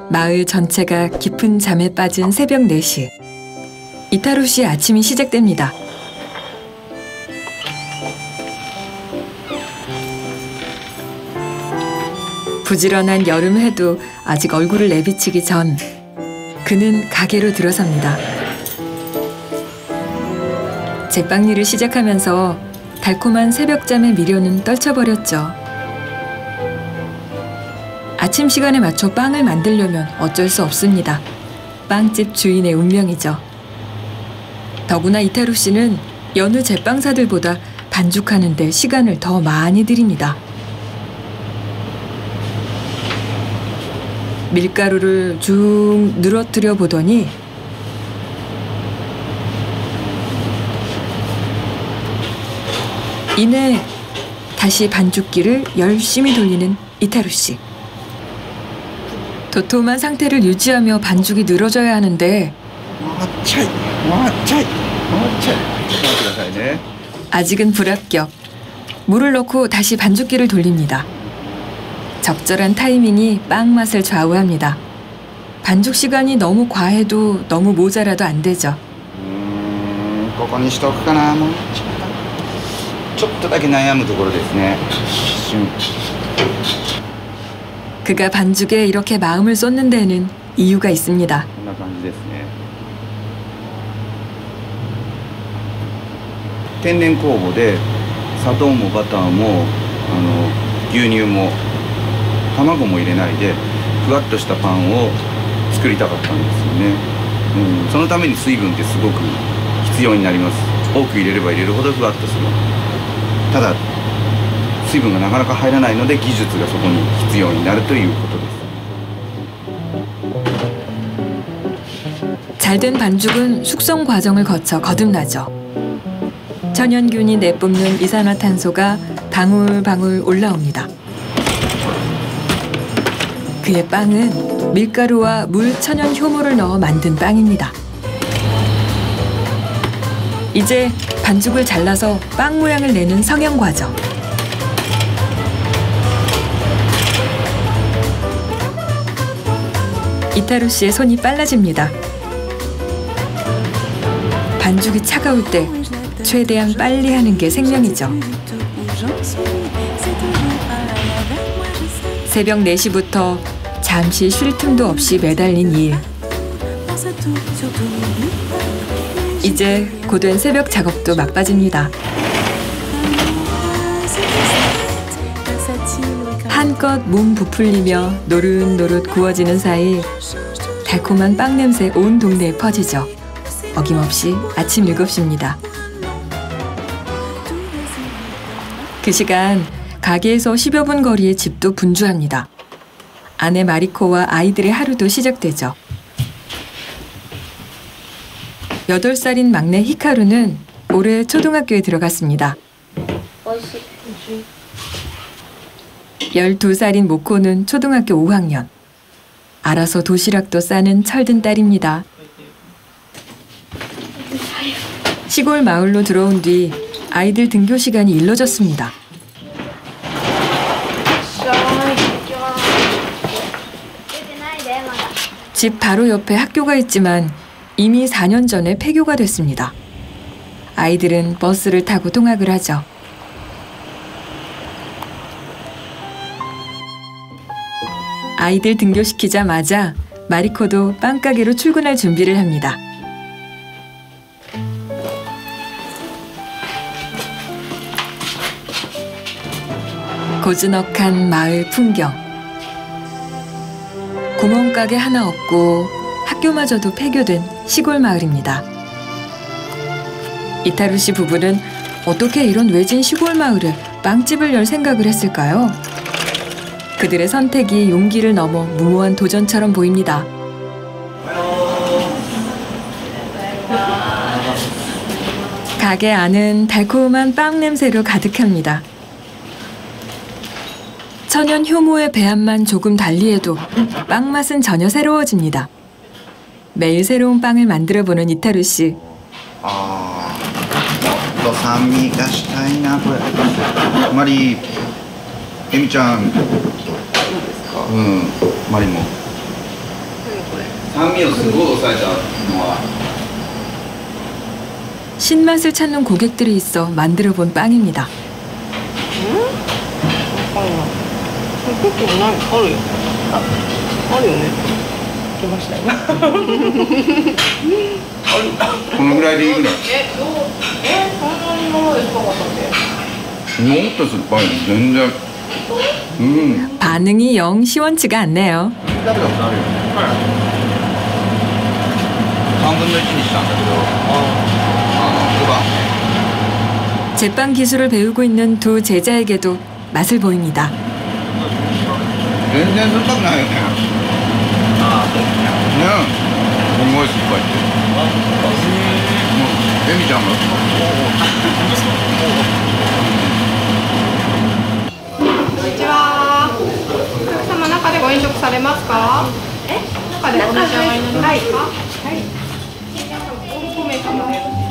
마을 전체가 깊은 잠에 빠진 새벽 4시. 이타로 씨의 아침이 시작됩니다. 부지런한 여름 해도 아직 얼굴을 내비치기 전 그는 가게로 들어섭니다. 제빵 일을 시작하면서 달콤한 새벽잠의 미련은 떨쳐버렸죠. 아침 시간에 맞춰 빵을 만들려면 어쩔 수 없습니다. 빵집 주인의 운명이죠. 더구나 이타로 씨는 여느 제빵사들보다 반죽하는 데 시간을 더 많이 들입니다. 밀가루를 쭉 늘어뜨려 보더니 이내 다시 반죽기를 열심히 돌리는 이타로 씨. 도톰한 상태를 유지하며 반죽이 늘어져야 하는데 아직은 불합격. 물을 넣고 다시 반죽기를 돌립니다. 적절한 타이밍이 빵 맛을 좌우합니다. 반죽 시간이 너무 과해도 너무 모자라도 안 되죠. ここにしとくかな。もうちょっとだけ悩むところですね。 그가 반죽에 이렇게 마음을 쏟는 데에는 이유가 있습니다. こんな感じですね。天然酵母で砂糖もバターも牛乳も卵も入れないでふわっとしたパンを作りたかったんですよね。そのために水分ってすごく必要になります。多く入れれば入れるほどふわっとする。ただ水分がなかなか入らないので技術がそこに必要になるということです。 잘된 반죽은 숙성 과정을 거쳐 거듭나죠. 천연균이 내뿜는 이산화탄소가 방울방울 올라옵니다. 그의 빵은 밀가루와 물 천연 효모를 넣어 만든 빵입니다. 이제 반죽을 잘라서 빵 모양을 내는 성형 과정. 이타로 씨의 손이 빨라집니다. 반죽이 차가울 때 최대한 빨리 하는 게 생명이죠. 새벽 4시부터 잠시 쉴 틈도 없이 매달린 일. 이제 고된 새벽 작업도 막바지입니다. 한껏 몸 부풀리며 노릇노릇 구워지는 사이 달콤한 빵 냄새 온 동네에 퍼지죠. 어김없이 아침 7시입니다. 그 시간 가게에서 10여 분 거리의 집도 분주합니다. 아내 마리코와 아이들의 하루도 시작되죠. 8살인 막내 히카루는 올해 초등학교에 들어갔습니다. 12살인 모코는 초등학교 5학년. 알아서 도시락도 싸는 철든 딸입니다. 시골 마을로 들어온 뒤 아이들 등교 시간이 일러졌습니다. 집 바로 옆에 학교가 있지만 이미 4년 전에 폐교가 됐습니다. 아이들은 버스를 타고 통학을 하죠. 아이들 등교시키자마자 마리코도 빵가게로 출근할 준비를 합니다. 고즈넉한 마을 풍경. 구멍가게 하나 없고 학교마저도 폐교된 시골 마을입니다. 이타루 씨 부부는 어떻게 이런 외진 시골 마을에 빵집을 열 생각을 했을까요? 그들의 선택이 용기를 넘어 무모한 도전처럼 보입니다. 가게 안은 달콤한 빵 냄새로 가득합니다. 천연 효모의 배합만 조금 달리해도 빵 맛은 전혀 새로워집니다. 매일 새로운 빵을 만들어보는 이타루 씨. もっと酸味がしたいなこれ。あまりエミちゃんどうですか？か。マリモ。何これ。酸味をすごい抑えたのは 신맛을 찾는 고객들이 있어 만들어 본 빵입니다. わかんない。結構ない、あるよ。あるよね。出ました今。このぐらいでいいぐらい。そんなに今まで酸っぱかったっけ？もっと酸っぱいの全然。반응이 영 시원치가 않네요. 食べたことあるよね。3分の1にしたんだけど。 제빵 기술을 배우고 있는 두 제자에게도 맛을 보입니다. 全然酸っぱくないよね。ああ、そうですね。すごい酸っぱいって。エミちゃんが。こんにちは。お客様、中でご飲食されますか？中でお召し上がりになりますか？はい。5名様です。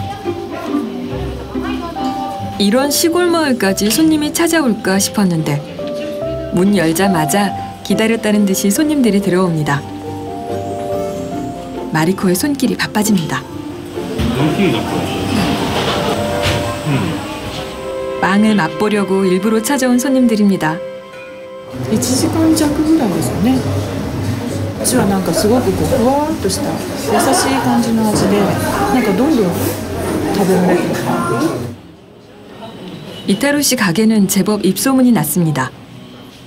이런 시골 마을까지 손님이 찾아올까 싶었는데 문 열자마자 기다렸다는 듯이 손님들이 들어옵니다. 마리코의 손길이 바빠집니다. 빵을 맛보려고 일부러 찾아온 손님들입니다. 1時間弱ぐらいですよね。うちはなんかすごくこうふわっとした優しい感じの味で、なんかどんどん食べられる。 이타루 씨 가게는 제법 입소문이 났습니다.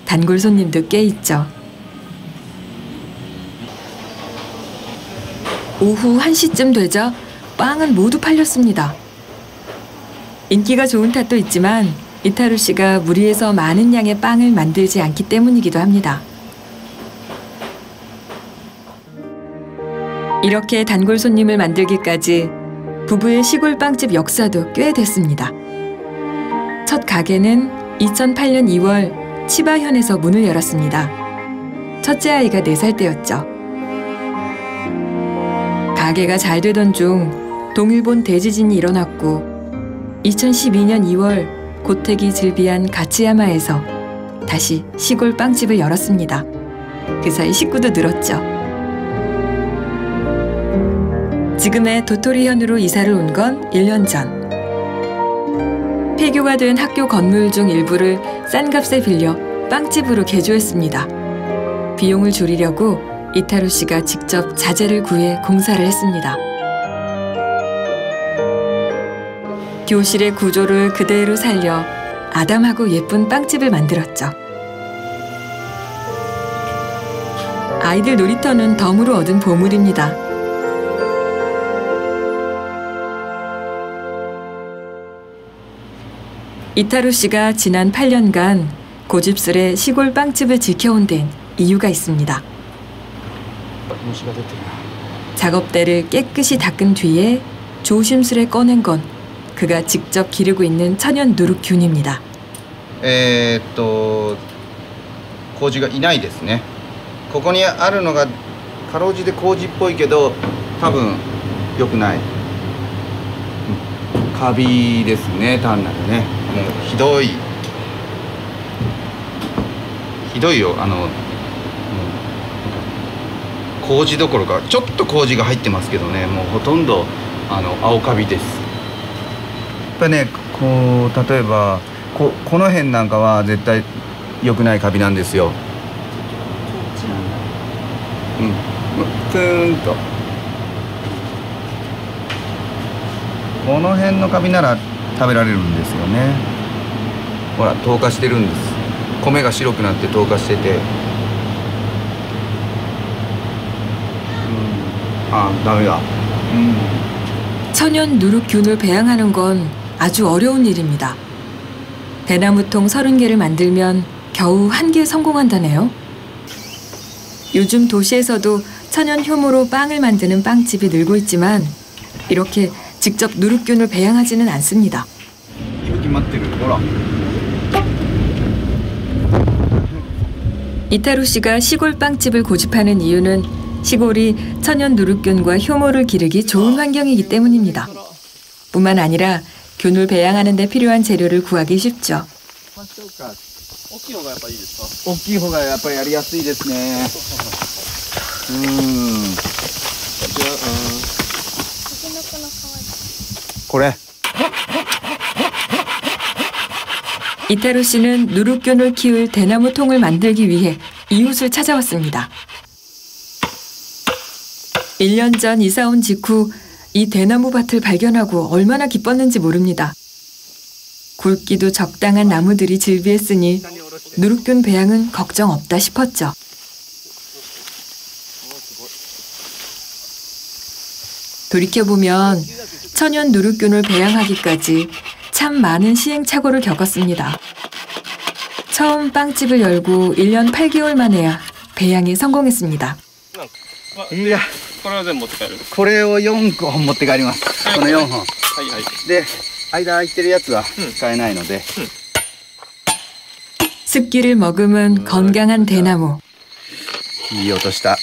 단골 손님도 꽤 있죠. 오후 1시쯤 되자 빵은 모두 팔렸습니다. 인기가 좋은 탓도 있지만 이타루 씨가 무리해서 많은 양의 빵을 만들지 않기 때문이기도 합니다. 이렇게 단골 손님을 만들기까지 부부의 시골 빵집 역사도 꽤 됐습니다. 첫 가게는 2008년 2월 치바현에서 문을 열었습니다. 첫째 아이가 4살 때였죠. 가게가 잘 되던 중 동일본 대지진이 일어났고 2012년 2월 고택이 즐비한 가츠야마에서 다시 시골 빵집을 열었습니다. 그 사이 식구도 늘었죠. 지금의 도토리현으로 이사를 온 건 1년 전. 폐교가 된 학교 건물 중 일부를 싼 값에 빌려 빵집으로 개조했습니다. 비용을 줄이려고 이타루 씨가 직접 자재를 구해 공사를 했습니다. 교실의 구조를 그대로 살려 아담하고 예쁜 빵집을 만들었죠. 아이들 놀이터는 덤으로 얻은 보물입니다. 이타루 씨가 지난 8년간 고집스레 시골 빵집을 지켜온 데엔 이유가 있습니다. 작업대를 깨끗이 닦은 뒤에 조심스레 꺼낸 건 그가 직접 기르고 있는 천연 누룩균입니다. 麹がいないですね。ここにあるのがかろうじて麹っぽいけど多分良くない。カビですね、単なるね。もうひどいよ。麹どころかちょっと麹が入ってますけどね、もうほとんど青カビです。やっぱね、こう例えばこの辺なんかは絶対良くないカビなんですよ。プーンとこの辺のカビなら食べられるんですよね。ほら透過してるんです。米が白くなって透過してて、あ、ダメだ。 천연 누룩균을 배양하는 건 아주 어려운 일입니다. 대나무통 30개를 만들면 겨우 1개 성공한다네요. 요즘 도시에서도 천연 효모로 빵을 만드는 빵집이 늘고 있지만 이렇게 직접 누룩균을 배양하지는 않습니다. 이타루 씨가 시골 빵집을 고집하는 이유는 시골이 천연 누룩균과 효모를 기르기 좋은 환경이기 때문입니다. 뿐만 아니라 균을 배양하는 데 필요한 재료를 구하기 쉽죠. 大きい方がやっぱいいですか？大きい方がやっぱりやりやすいですね。じゃあ、これ 이타루 씨는 누룩균을 키울 대나무 통을 만들기 위해 이웃을 찾아왔습니다. 1년 전 이사 온 직후 이 대나무 밭을 발견하고 얼마나 기뻤는지 모릅니다. 굵기도 적당한 나무들이 즐비했으니 누룩균 배양은 걱정 없다 싶었죠. 돌이켜보면 천연 누룩균을 배양하기까지 참 많은 시행착오를 겪었습니다. 처음 빵집을 열고 1년 8개월 만에야 배양에 성공했습니다. いや、これは全部持って帰る。これを4個持って帰ります。この4本。はいはい。で、間空いてるやつは使えないので。 습기를 머금은 건강한 대나무. いい音した。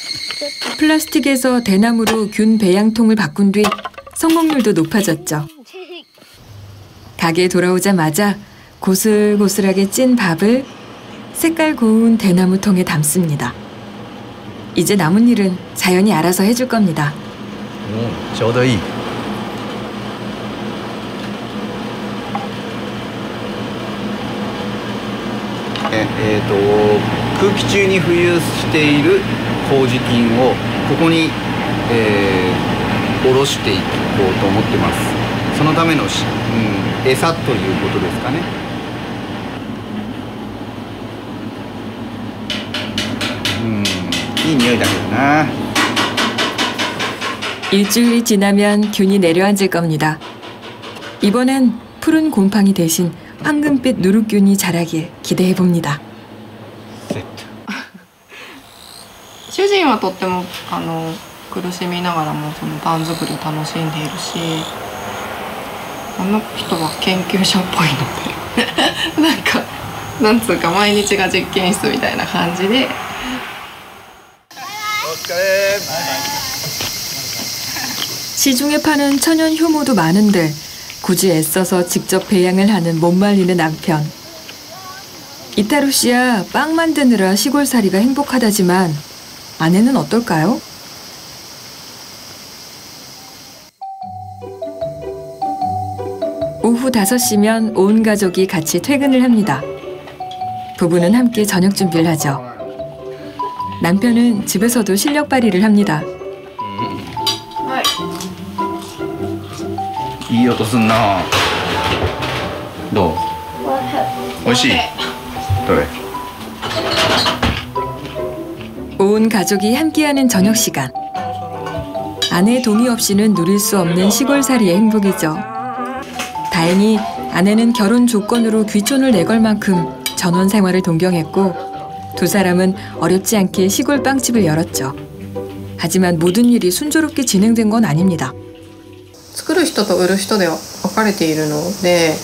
플라스틱에서 대나무로 균 배양통을 바꾼 뒤 성공률도 높아졌죠. 가게에 돌아오자마자 고슬고슬하게 찐 밥을 색깔 고운 대나무통에 담습니다. 이제 남은 일은 자연이 알아서 해줄 겁니다. ちょうどいい。空気中に浮遊している麹菌をここに、下ろしていこうと思ってます。そのための餌ということですかね。いい匂いだけどな。 일주일이 지나면 균이 내려앉을 겁니다. 이번엔 푸른 곰팡이 대신 황금빛 누룩균이 자라길 기대해 봅니다. 主人はとっても苦しみながらもそのパン作りを楽しんでいるし、あの人は研究者っぽいのでなんかなんつうか毎日が実験室みたいな感じで。 시중에 파는 천연 효모도 많은데 굳이 애써서 직접 배양을 하는 못 말리는 남편. 이타루 씨야 빵 만드느라 시골살이가 행복하다지만 아내는 어떨까요? 오후 5시면 온 가족이 같이 퇴근을 합니다. 부부는 함께 저녁 준비를 하죠. 남편은 집에서도 실력 발휘를 합니다. いい音すんな。どう？美味しい？どれ？ 온 가족이 함께하는 저녁 시간. 아내의 동의 없이는 누릴 수 없는 시골살이의 행복이죠. 다행히 아내는 결혼 조건으로 귀촌을 내걸 만큼 전원 생활을 동경했고 두 사람은 어렵지 않게 시골 빵집을 열었죠. 하지만 모든 일이 순조롭게 진행된 건 아닙니다. 作る人と売る人で分かれているので、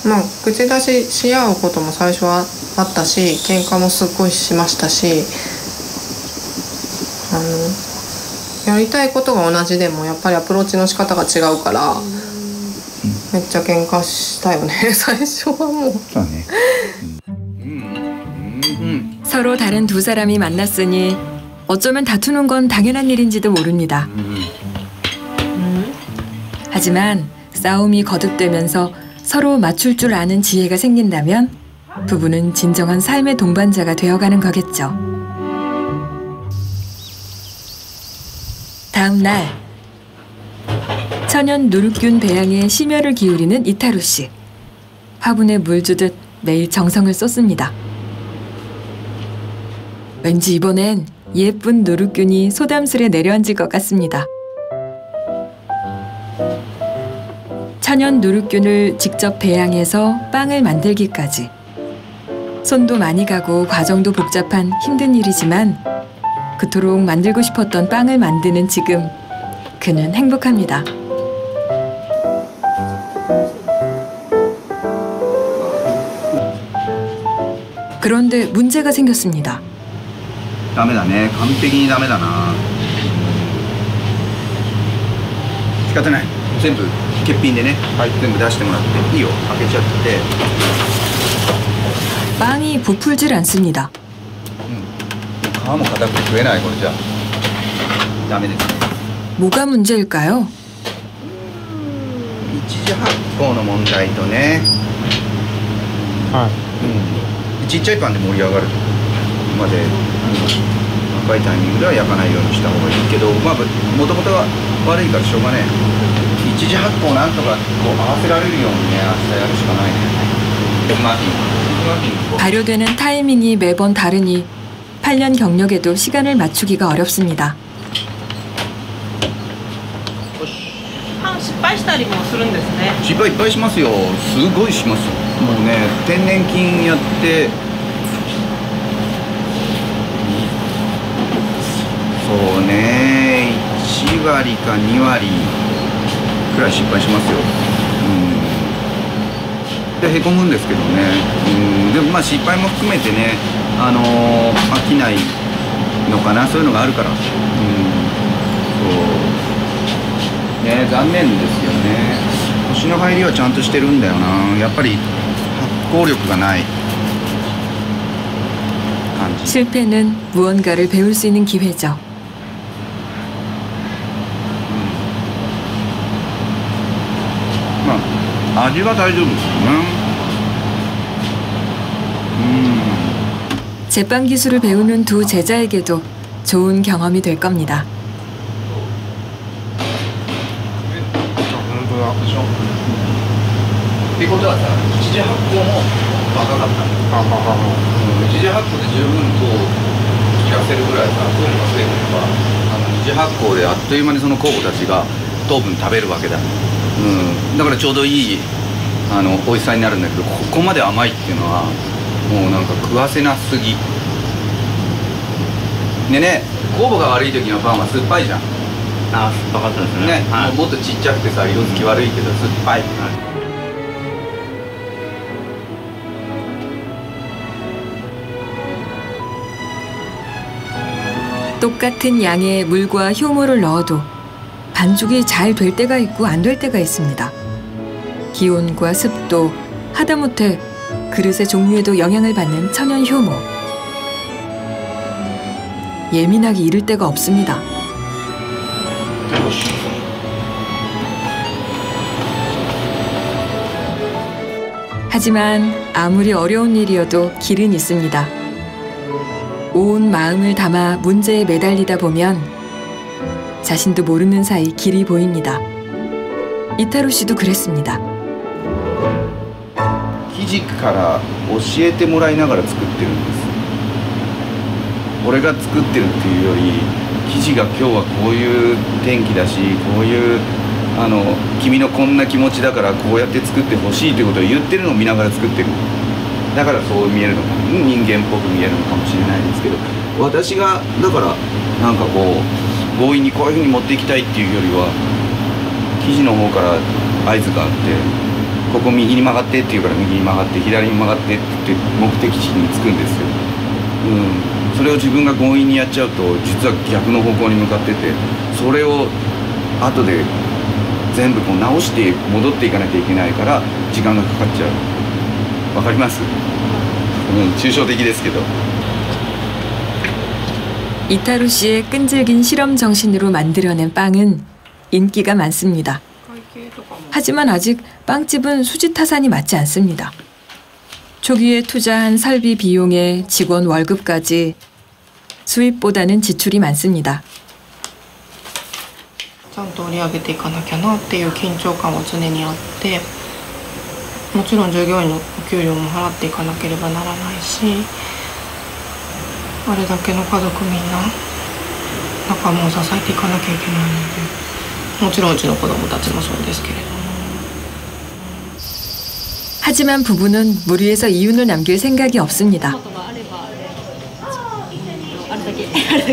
まあ口出しし合うことも最初はあったし、喧嘩もすっごいしましたし、やりたいことが同じでもやっぱりアプローチの仕方が違うから、めっちゃ喧嘩したよね最初はもう。 서로 다른 두 사람이 만났으니 어쩌면 다투는 건 당연한 일인지도 모릅니다. 하지만 싸움이 거듭되면서 서로 맞출 줄 아는 지혜가 생긴다면 부부는 진정한 삶의 동반자가 되어가는 거겠죠. 다음 날 천연 누룩균 배양에 심혈을 기울이는 이타루 씨. 화분에 물 주듯 매일 정성을 쏟습니다. 왠지 이번엔 예쁜 누룩균이 소담스레 내려앉을 것 같습니다. 천연 누룩균을 직접 배양해서 빵을 만들기까지. 손도 많이 가고 과정도 복잡한 힘든 일이지만 그토록 만들고 싶었던 빵을 만드는 지금 그는 행복합니다. 그런데 문제가 생겼습니다. ダメだね。完璧にダメだな。仕方ない。全部欠品でね、全部出してもらっていいよ。開けちゃって。 빵이 부풀질 않습니다. 皮も硬くて食えないこれじゃダメですね。 뭐가 문제일까요? 一次発酵の問題とね、ちっちゃいパンで盛り上がるまで、若いタイミングでは焼かないようにした方がいいけど、まあもともとは悪いからしょうがねえ。一次発酵なんとかこう合わせられるようにね、明日やるしかないね。マフィン 발효되는 타이밍이 매번 다르니 8년 경력에도 시간을 맞추기가 어렵습니다. パン失敗したりもするんですね。失敗いっぱいしますよ。すごいします。もうね、天然菌やってそうね、1割か2割くらい失敗しますよ。でへこむんですけどね。でもまあ失敗も含めてね、飽きないのかな、そういうのがあるから。そうね、残念ですよね。星の入りはちゃんとしてるんだよな。やっぱり発酵力がない感じ。 실패는 무언가를 배울 수 있는 기회죠. まあ味は大丈夫ですよね。 제빵 기술을 배우는 두 제자에게도 좋은 경험이 될 겁니다. ってことはさ、一次発酵も若かったの。一次発酵で十分こう切らせるぐらいさ、糖分が増えてれば、二次発酵であっという間にその酵母たちが糖分食べるわけだ。だからちょうどいい美味しさになるんだけど、ここまで甘いっていうのはもうなんか食わせなすぎ。でね、酵母が悪い時のパンは酸っぱいじゃん。あ、酸っぱかったですね。ね、はい、もっとちっちゃくてさ、色づき悪いけど酸っぱい。 똑같은 양의 물과 효모를 넣어도 반죽이 잘 될 때가 있고 안 될 때가 있습니다. 기온과 습도, 하다못해 그릇의 종류에도 영향을 받는 천연 효모. 예민하기 이를 데가 없습니다. 하지만 아무리 어려운 일이어도 길은 있습니다. 온 마음을 담아 문제에 매달리다 보면 자신도 모르는 사이 길이 보입니다. 이타로 씨도 그랬습니다. 生地から教えてもらいながら作ってるんです。俺が作ってるっていうより、生地が今日はこういう天気だし、こういう君のこんな気持ちだからこうやって作ってほしいということを言ってるのを見ながら作ってる。だからそう見えるのか、人間っぽく見えるのかもしれないですけど、私がだからなんかこう強引にこういうふうに持っていきたいっていうよりは、生地の方から合図があって、ここ右に曲がってって言うから右に曲がって、左に曲がってって目的地に着くんですよ。それを自分が強引にやっちゃうと、実は逆の方向に向かってて、それを後で全部こう直して戻っていかなきゃいけないから時間がかかっちゃう。わかります？抽象的ですけど。 이타로 씨의 끈질긴 실험 정신으로 만들어낸 빵은 인기가 많습니다. 하지만 아직 빵집은 수지타산이 맞지 않습니다. 초기에 투자한 설비 비용에 직원 월급까지 수입보다는 지출이 많습니다. ちゃんと売り上げていかなきゃなっていう緊張感は常にあって、もちろん従業員のお給料も払っていかなければならないし、あれだけの家族みんな仲間を支えていかなきゃいけないので、もちろんうちの子供たちもそうですけれども。 하지만 부부는 무리해서 이윤을 남길 생각이 없습니다. 5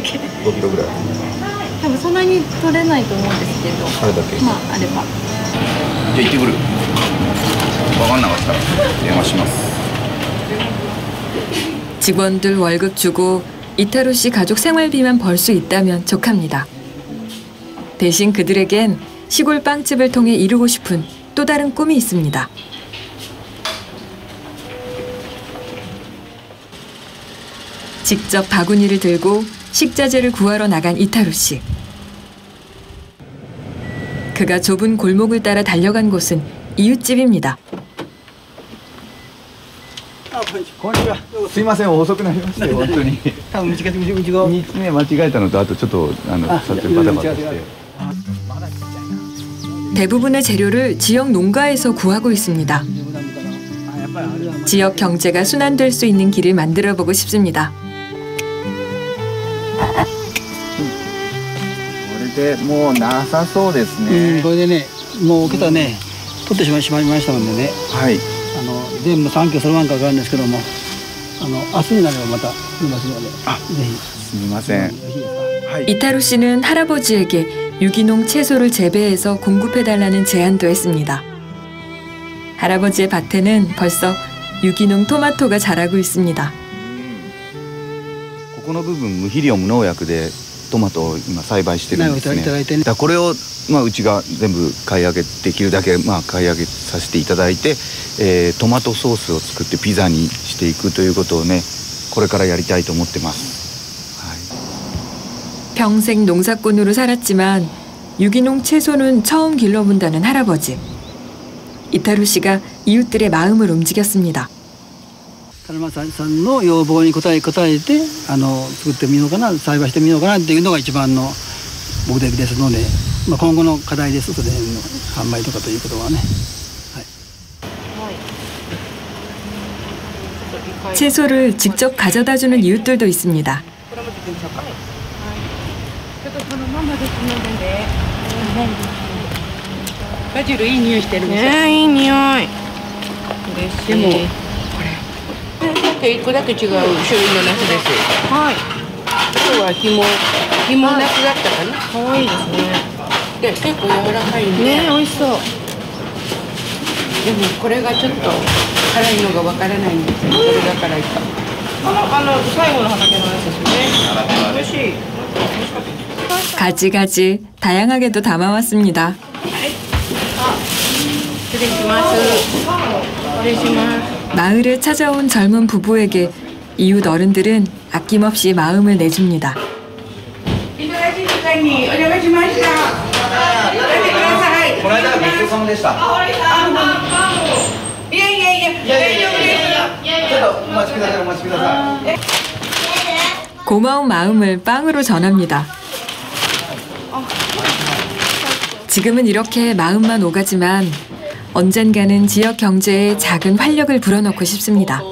キロぐらい。多分そんなに取れないと思うんですけど、あれだけ。まああれば。じゃあ行ってくる。分かんなかったら電話します。 직원들 월급 주고 이타로 씨 가족 생활비만 벌 수 있다면 족합니다. 대신 그들에겐 시골 빵집을 통해 이루고 싶은 또 다른 꿈이 있습니다. 직접 바구니를 들고 식자재를 구하러 나간 이타루 씨. 그가 좁은 골목을 따라 달려간 곳은 이웃집입니다. こんにちは。すいません、遅くなりましたよ、本当に。多分うちが日目間違えたのと、あとちょっと撮影バタバタして。 대부분의 재료를 지역 농가에서 구하고 있습니다. 지역 경제가 순환될 수 있는 길을 만들어 보고 싶습니다. これでもうなさそうですね。これでね、もう今朝ね、取ってしまいましたのでね、はい。全部3キロそろわんかわかるんですけども、明日になればまた来ますので、ぜひ。すみません。はい。 이타루 씨는 할아버지에게 유기농 채소를 재배해서 공급해달라는 제안도 했습니다. 할아버지의 밭에는 벌써 유기농 토마토가 자라고 있습니다. ここの部分無肥料無農薬でトマトを今栽培してるんですね。だからこれをうちが全部買い上げできるだけ買い上げさせていただいて、トマトソースを作ってピザにしていくということをね、これからやりたいと思ってます。 평생 농사꾼으로 살았지만 유기농 채소는 처음 길러본다는 할아버지. 이타루 씨가 이웃들의 마음을 움직였습니다. 田沼さんの要望に応えて作ってみようかな、栽培してみようかなっていうのが一番の目的ですので、今後の課題です。それの販売とかということはね。 채소를 직접 가져다주는 이웃들도 있습니다. 바질いい匂いしてるでしょ。いい匂い。でもこれ1個だけ違う種類のナスです。はい。今日は紐ナスだったかな。可愛いですね。で結構柔らかいんで。ね、美味しそう。でもこれがちょっと辛いのがわからないんですよ。これが辛いか。最後の畑のやつですよね。美味しい。 가지가지 다양하게도 담아왔습니다. 失礼します。失礼します。 마을에 찾아온 젊은 부부에게 이웃 어른들은 아낌없이 마음을 내줍니다. 忙しい時間にお邪魔しました。この間はごちそうさまでした。いやいやいや、大丈夫です。ちょっとお待ちください、お待ちください。 고마운 마음을 빵으로 전합니다. 지금은 이렇게 마음만 오가지만 언젠가는 지역 경제에 작은 활력을 불어넣고 싶습니다.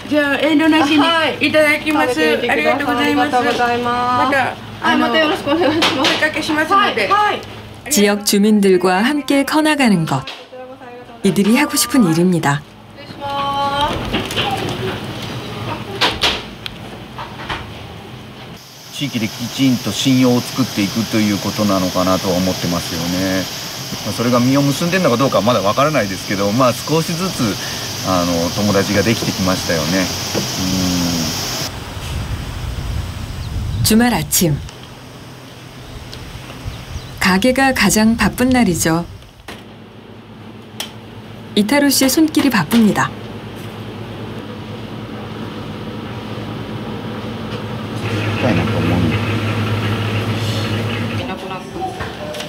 じゃあ遠慮なしにいただきます。ありがとうございます。またよろしくお願いします。お声かけしますので。 지역 주민들과 함께 커나가는 것. 이들이 하고 싶은 일입니다. 地域できちんと信用を作っていくということなのかなとは思ってますよね。それが実を結んでるのかどうかはまだわからないですけど、少しずつ友達ができてきましたよね。주말 아침. 가게가 가장 바쁜 날이죠. 이타루 씨의 손길이 바쁩니다.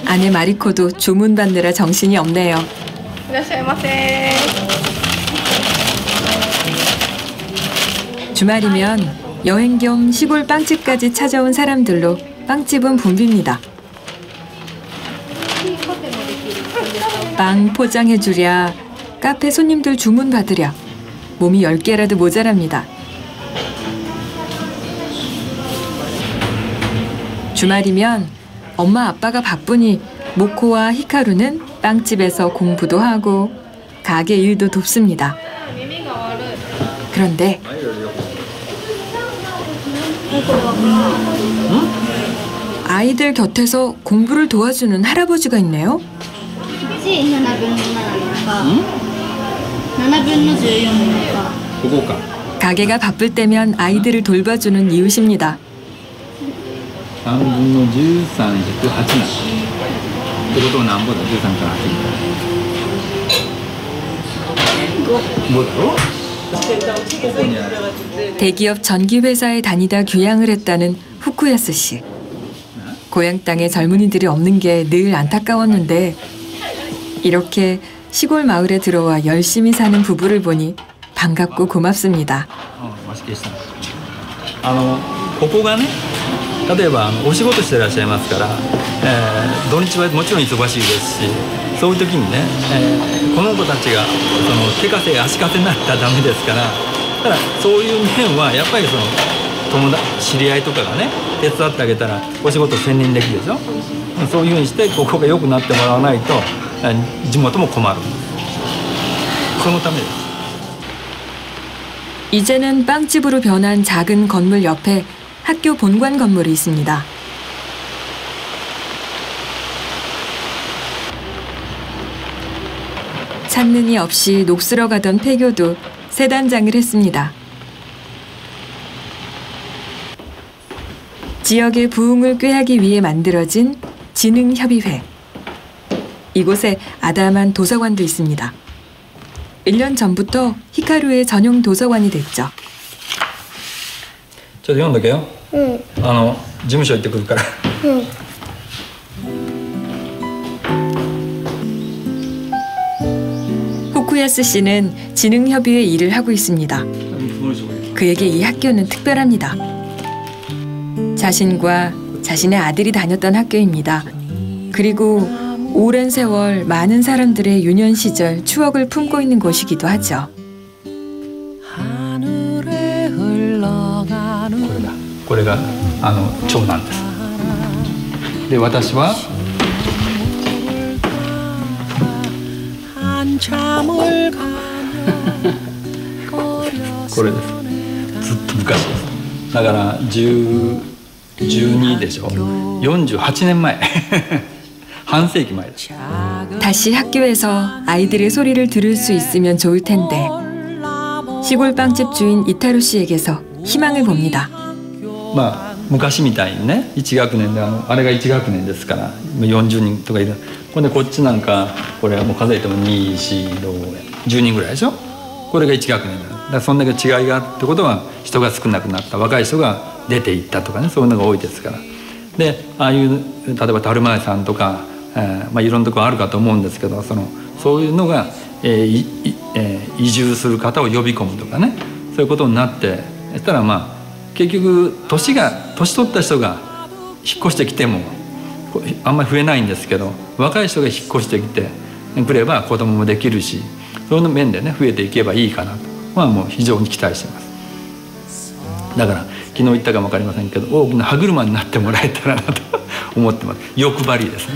아내 마리코도 주문받느라 정신이 없네요. いらっしゃいませ。 주말이면 여행 겸 시골 빵집까지 찾아온 사람들로 빵집은 붐빕니다. 빵 포장해주랴, 카페 손님들 주문 받으랴, 몸이 10개라도 모자랍니다. 주말이면 엄마 아빠가 바쁘니 모코와 히카루는 빵집에서 공부도 하고 가게 일도 돕습니다. 그런데 아이들 곁에서 공부를 도와주는 할아버지가 있네요. じ7分の7なのか、7分の14なのか。ここか。 가게가 바쁠 때면 아이들을 돌봐주는 이웃입니다. 3分の13引く8なの。ってことは何ぼだ？ 13から8。5だろ？ 대기업 전기회사에 다니다 귀향을 했다는 후쿠야스 씨. 고향 땅에 젊은이들이 없는 게 늘 안타까웠는데 이렇게 시골 마을에 들어와 열심히 사는 부부를 보니 반갑고 고맙습니다. ここがね、例えばお仕事してらっしゃいますから、土日はもちろん忙しいですし、そういう時にね、この子たちがその手稼ぎ足かせになったらダメですから、ただそういう面はやっぱりその友達知り合いとかがね手伝ってあげたらお仕事専念できるでしょ。そういうふうにしてここが良くなってもらわないと地元も困る。そのためです。 이제는 빵집으로 변한 작은 건물 옆에 학교 본관 건물이 있습니다. 찾는 이 없이 녹슬어가던 폐교도 새 단장을 했습니다. 지역의 부흥을 꾀하기 위해 만들어진 진흥협의회. 이곳에 아담한 도서관도 있습니다. 1년 전부터 히카루의 전용 도서관이 됐죠. ちょっと読んどけよ。事務所行ってくるから。 후쿠야스 씨는 진흥협의회 일을 하고 있습니다. 그에게 이 학교는 특별합니다. 자신과 자신의 아들이 다녔던 학교입니다. 그리고 오랜 세월 많은 사람들의 유년 시절 추억을 품고 있는 곳이기도 하죠. これが長男です。で私はこれです。ずっと昔です。だから12でしょ。48年前。半世紀前です。 다시 학교에서 아이들의 소리를 들을 수 있으면 좋을 텐데 시골 빵집 주인 이타루 씨에게서 희망을 봅니다. まあ昔みたいにね1学年であれが1学年ですから40人とかいる。これでこっちなんかこれはもう数えても2,4,5,10人ぐらいでしょ。これが1学年だ。だからそんだけ違いがあってことは人が少なくなった若い人が出ていったとかねそういうのが多いですから。でああいう例えば樽前さんとか、いろんなところあるかと思うんですけどそういうのが、移住する方を呼び込むとかねそういうことになってそしたらまあ結局年取った人が引っ越してきてもあんまり増えないんですけど若い人が引っ越してきてくれば子供もできるしそういう面でね増えていけばいいかなともう非常に期待しています。だから昨日言ったかも分かりませんけど大きな歯車になってもらえたらなと思ってます。欲張りです。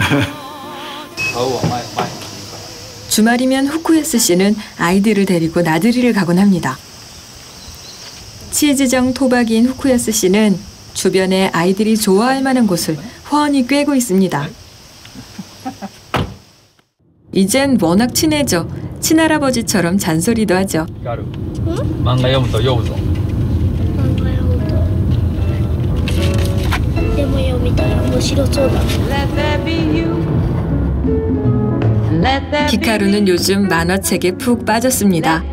주말이면 후쿠야스 씨는 아이들을 데리고 나들이를 가곤 합니다. 치즈정 토박이인 후쿠야스 씨는 주변에 아이들이 좋아할 만한 곳을 훤히 꿰고 있습니다. 이젠 워낙 친해져 친할아버지처럼 잔소리도 하죠.漫画読むと読むぞ。でも読みたら面白そうだ。 히카루는 요즘 만화책에 푹 빠졌습니다.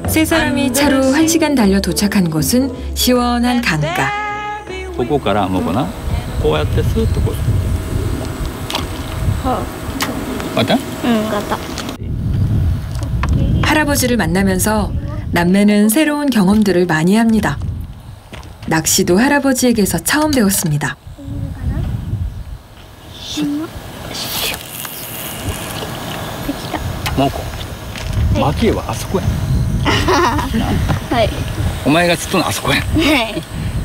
세 사람이 차로 1시간 달려 도착한 곳은 시원한 강가. ここからもうこうやってスーッとこう。맞아? 응, 맞다. 할아버지를 만나면서 남매는 새로운 경험들을 많이 합니다. 낚시도 할아버지에게서 처음 배웠습니다. もうこ蒔絵はあそこや。はい。お前が釣ったのあそこや。はい。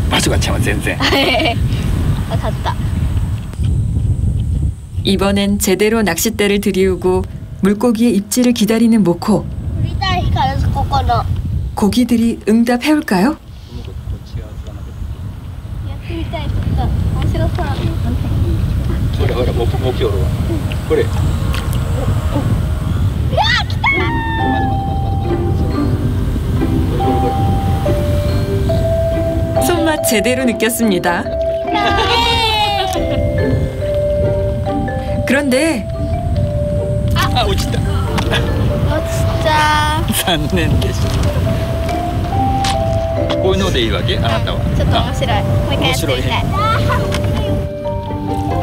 場所が違う全然。はい。わかった。 이번엔 제대로 낚싯대를 들이우고 물고기의 입질을 기다리는 모코. 고기들이 응답해올까요? ほら僕おるわこれ。 손맛 제대로 느꼈습니다. 그런데 あ、落ちた。落ちた。残念でした。こういうのでいいわけ？あなたは。ちょっと面白い。もう一回やってみたい。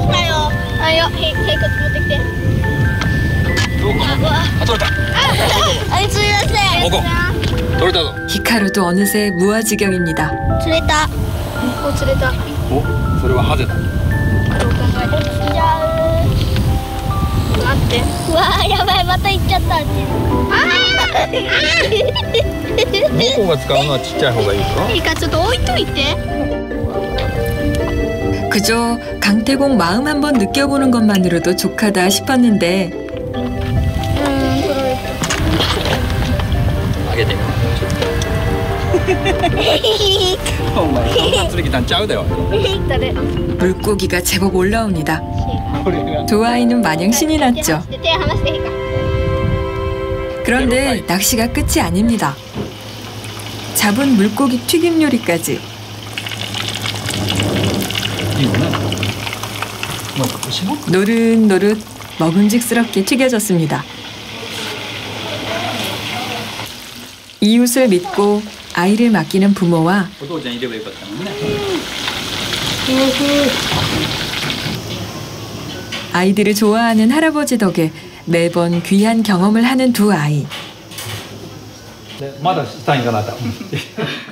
来たよ。あよ、ヘイク持ってきて。どうか。あ、取れた。あいついらっしゃい。おこ。取れたぞ。 히카루도 어느새 무아지경입니다. 釣れた。お釣れた。お、それはハゼだ。どう考えても釣っちゃう。待って。うわーやばいまた行っちゃった。僕が使うのはちっちゃい方がいいか。いいかちょっと置いといて。 그저 강태공 마음 한번 느껴보는 것만으로도 족하다 싶었는데 取られた。あげてみよう。お前そんな釣り来たんちゃうだよ。 물고기가 제법 올라옵니다. これが。 두 아이는 마냥 신이 났죠. 手離していいか。 그런데 낚시가 끝이 아닙니다. 잡은 물고기 튀김 요리까지. いいよね。もうここ絞って。 노릇노릇 먹음직스럽게 튀겨졌습니다. 이웃을 믿고 아이를 맡기는 부모와 お父ちゃんいればよかったのにね。 아이들을 좋아하는 할아버지 덕에 매번 귀한 경험을 하는 두 아이. まだしたいんかなと。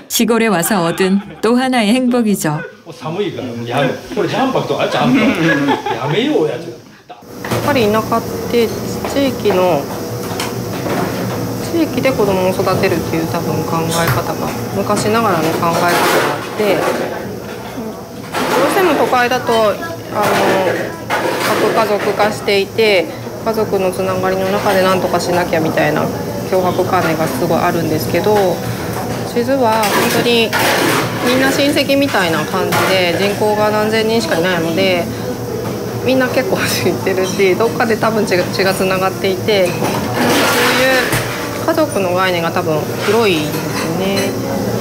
시골에 와서 얻은 또 하나의 행복이죠. 寒いからやめ。これジャンパクとあちゃんとやめようやつ。やっぱり田舎って地域で子供を育てるっていう多分考え方が昔ながらの考え方があって、どうしても都会だと核家族化していて家族のつながりの中で何とかしなきゃみたいな強迫観念がすごいあるんですけど、地図は本当にみんな親戚みたいな感じで人口が何千人しかいないのでみんな結構知ってるしどっかで多分血がつながっていてそういう家族の概念が多分広いんですよね。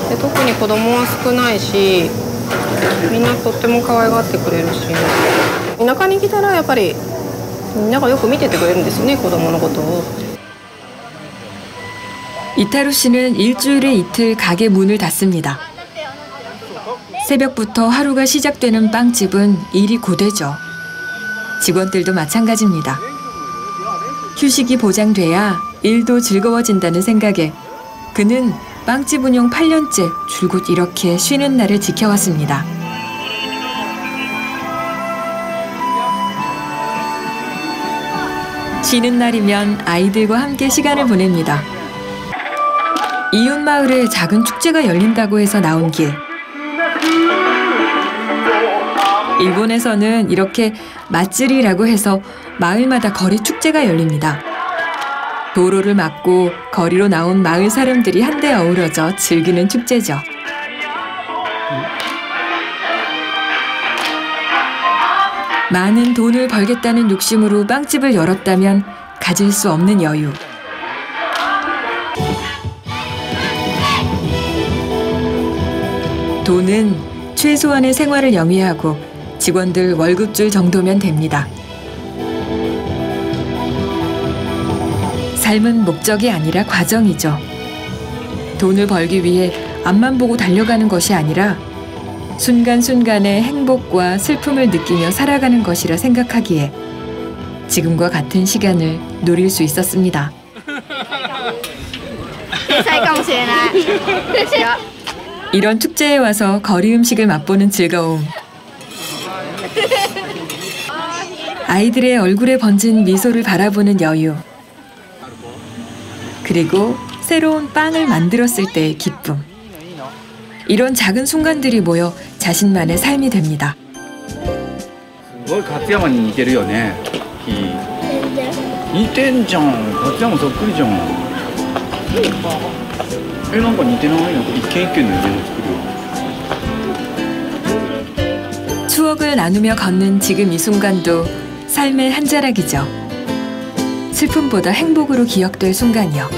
で特に子供は少ないしみんなとっても可愛がってくれるし田舎に来たらやっぱりみんながよく見ててくれるんですよね子供のことを。 이타루 씨는 일주일에 이틀 가게 문을 닫습니다. 새벽부터 하루가 시작되는 빵집은 일이 고되죠. 직원들도 마찬가지입니다. 휴식이 보장돼야 일도 즐거워진다는 생각에 그는 빵집 운영 8년째 줄곧 이렇게 쉬는 날을 지켜왔습니다. 쉬는 날이면 아이들과 함께 시간을 보냅니다. 이웃 마을에 작은 축제가 열린다고 해서 나온 길. 일본에서는 이렇게 맛질이라고 해서 마을마다 거리 축제가 열립니다. 도로를 막고 거리로 나온 마을 사람들이 한데 어우러져 즐기는 축제죠. 많은 돈을 벌겠다는 욕심으로 빵집을 열었다면 가질 수 없는 여유. 돈은 최소한의 생활을 영위하고 직원들 월급줄 정도면 됩니다. 삶은 목적이 아니라 과정이죠. 돈을 벌기 위해 앞만 보고 달려가는 것이 아니라 순간순간의 행복과 슬픔을 느끼며 살아가는 것이라 생각하기에 지금과 같은 시간을 누릴 수 있었습니다. 이런 축제에 와서 거리 음식을 맛보는 즐거움. 아이들의 얼굴에 번진 미소를 바라보는 여유. 그리고 새로운 빵을 만들었을 때의 기쁨. 이런 작은 순간들이 모여 자신만의 삶이 됩니다. すごい勝山に似てるよね。似てんじゃん。勝山そっくりじゃん。なんか似てない？なんか一軒一軒の家の作りは。 추억을 나누며 걷는 지금 이 순간도 삶의 한 자락이죠. 슬픔보다 행복으로 기억될 순간이요.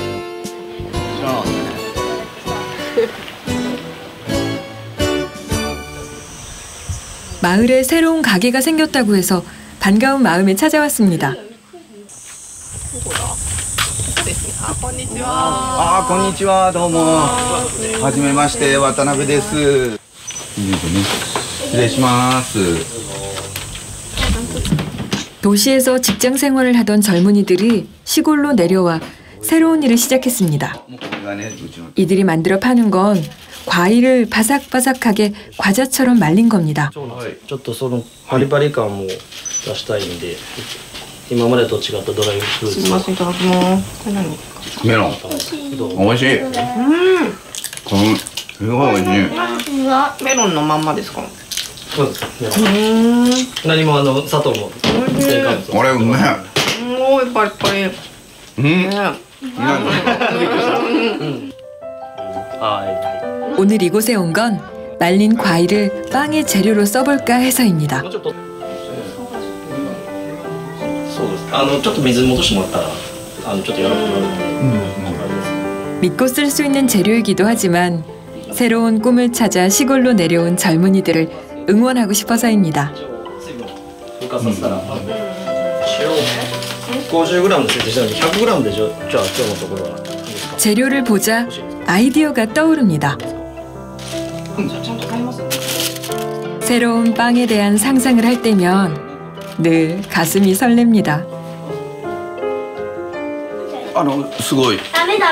마을에 새로운 가게가 생겼다고 해서 반가운 마음에 찾아왔습니다. こんにちは。ああ、こんにちは、どうも。はじめまして、渡辺です。いいですね。失礼します。 도시에서 직장 생활을 하던 젊은이들이 시골로 내려와 새로운 일을 시작했습니다. 이들이 만들어 파는 건 과일을 바삭바삭하게 과자처럼 말린 겁니다. ちょっとそのパリパリ感も出したいんで、今までと違ったドライフルーツ。すみません、いただきます。これ何？メロン。美味しい。このすごい美味しい。メロンのまんまですか？そうです。何も砂糖も添加物。これうめえ。すごいパリパリ。오늘 이곳에 온 건 말린 과일을 빵의 재료로 써볼까 해서입니다. そうです。ちょっと水戻してもらったらちょっと柔らかくなる。 믿고 쓸 수 있는 재료이기도 하지만 새로운 꿈을 찾아 시골로 내려온 젊은이들을 응원하고 싶어서입니다. 風化させたら塩 50g で設定したのに 100g でじゃあ今日のところは。 재료를 보자 아이디어가 떠오릅니다. 새로운 빵에 대한 상상을 할 때면 늘 가슴이 설렙니다. すごい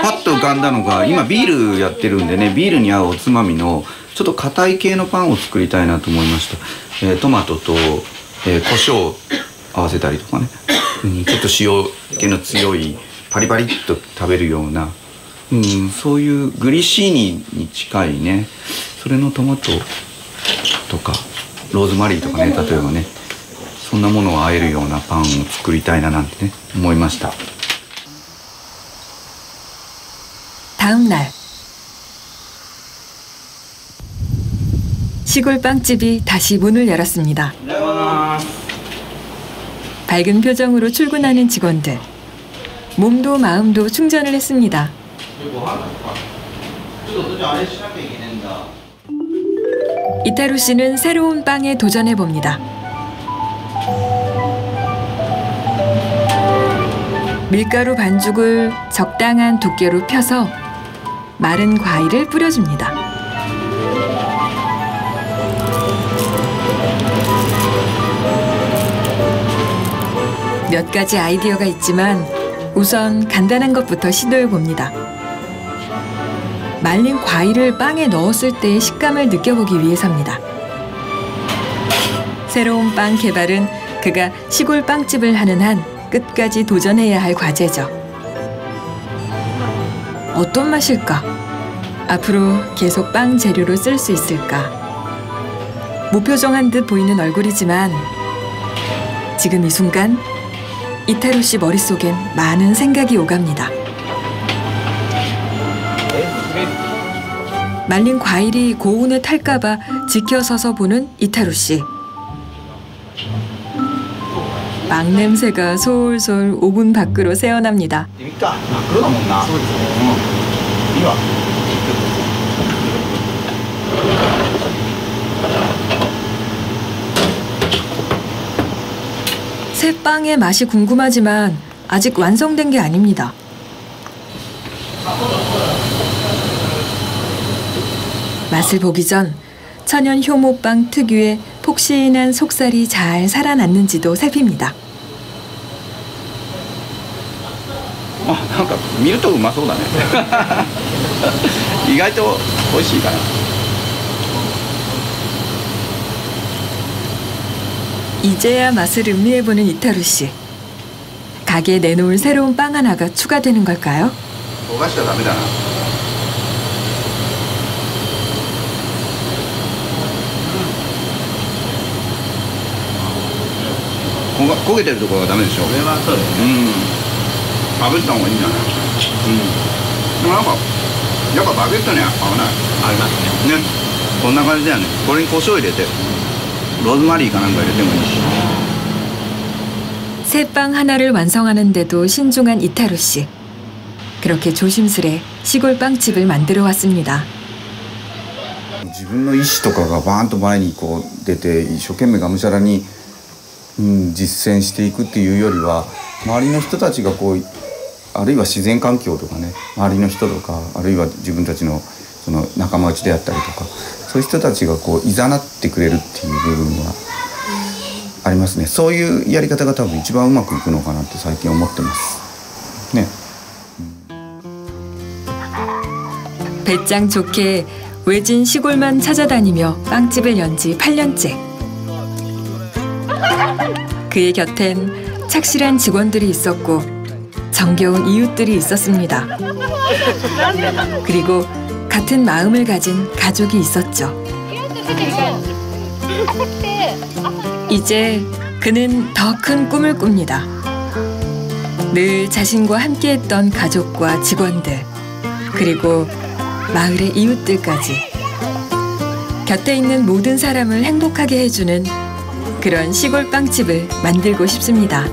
パッと浮かんだのが今ビールやってるんでね、ビールに合うおつまみのちょっと硬い系のパンを作りたいなと思いました。トマトと、胡椒を合わせたりとかね、ちょっと塩気の強いパリパリっと食べるような、そういうグリシーニに近いね、それのトマトとかローズマリーとかね、例えばね、そんなものを和えるようなパンを作りたいななんてね思いました。 다음 날 시골 빵집이 다시 문을 열었습니다. 밝은 표정으로 출근하는 직원들. 몸도 마음도 충전을 했습니다. 이타루 씨는 새로운 빵에 도전해 봅니다. 밀가루 반죽을 적당한 두께로 펴서 마른 과일을 뿌려줍니다. 몇 가지 아이디어가 있지만 우선 간단한 것부터 시도해 봅니다. 말린 과일을 빵에 넣었을 때의 식감을 느껴보기 위해서입니다. 새로운 빵 개발은 그가 시골 빵집을 하는 한 끝까지 도전해야 할 과제죠. 어떤 맛일까? 앞으로 계속 빵 재료로 쓸 수 있을까? 무표정한 듯 보이는 얼굴이지만 지금 이 순간 이타루 씨 머릿속엔 많은 생각이 오갑니다. 말린 과일이 고운에 탈까봐 지켜서서 보는 이타루 씨. 빵 냄새가 솔솔 오븐 밖으로 새어납니다. 새 빵의 맛이 궁금하지만 아직 완성된 게 아닙니다. 맛을 보기 전 천연 효모빵 특유의 폭신한 속살이 잘 살아났는지도 살핍니다. なんか見るとうまそうだね。意外と美味しいかな。 이제야 맛을 음미해보는 이타루 씨. 가게에 내놓을 새로운 빵 하나가 추가되는 걸까요? 焦がしちゃダメだな。焦げてるところがダメでしょ。上はそうですね。炙った方がいいんじゃない。でもなんかやっぱバゲットに合わない。合いますね。ね、こんな感じだよね。これに胡椒入れて、ローズマリーかなんか入れてもいいし。새 빵 하나를 완성하는데도 신중한 이타루 씨. 그렇게 조심스레 시골 빵집을 만들어 왔습니다. 自分の意思とかがバーンと前にこう出て一生懸命がむしゃらに、実践していくっていうよりは周りの人たちがこうあるいは自然環境とかね周りの人とかあるいは自分たちのその仲間内であったりとかそういう人たちがこう誘ってくれるっていう部分はありますね。そういうやり方が多分一番うまくいくのかなって最近思ってますね。 배짱 좋게 외진 시골만 찾아다니며 빵집을 연 지 8년째. 그의 곁엔 착실한 직원들이 있었고 정겨운 이웃들이 있었습니다. 그리고 같은 마음을 가진 가족이 있었죠. 이제 그는 더 큰 꿈을 꿉니다. 늘 자신과 함께했던 가족과 직원들, 그리고 마을의 이웃들까지 곁에 있는 모든 사람을 행복하게 해주는 그런 시골 빵집을 만들고 싶습니다.